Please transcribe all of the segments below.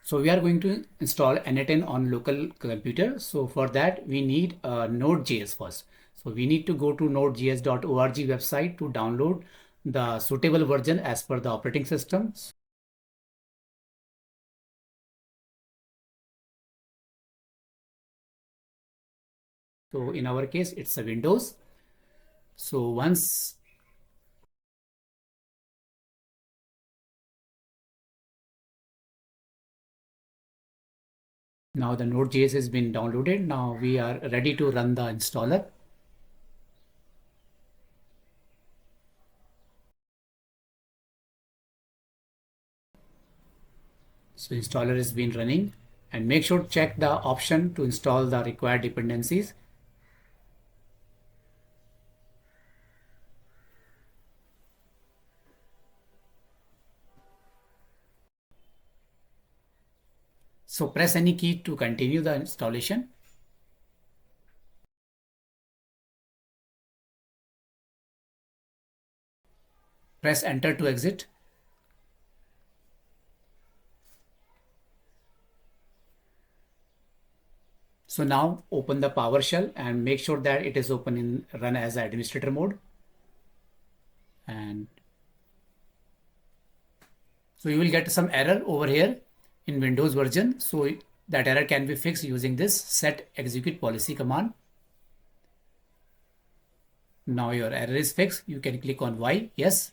So we are going to install n8n on local computer. So for that, we need Node.js first. So we need to go to nodejs.org website to download the suitable version as per the operating system. So in our case, it's a Windows. So once now the Node.js has been downloaded, now we are ready to run the installer. So installer has been running, and make sure to check the option to install the required dependencies. So press any key to continue the installation. Press enter to exit. So now open the PowerShell and make sure that it is open in run as administrator mode. And so you will get some error over here in Windows version. So that error can be fixed using this set execute policy command. Now your error is fixed. You can click on Y, yes.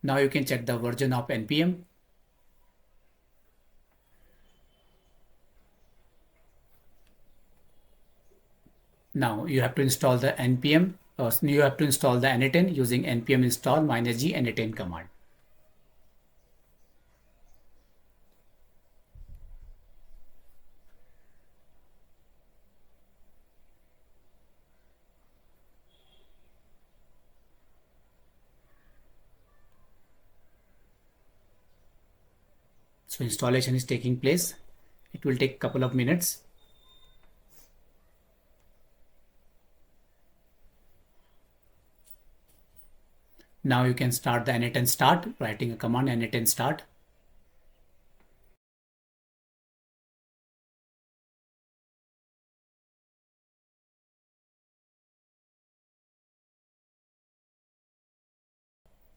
Now you can check the version of npm. Now you have to install the npm. You have to install the n8n using npm install -g n8n command. So installation is taking place. It will take a couple of minutes. Now you can start the n8n start, writing a command n8n start.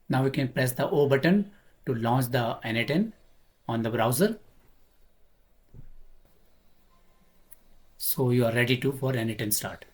Now you can press the O button to launch the n8n on the browser. So you are ready to for n8n start.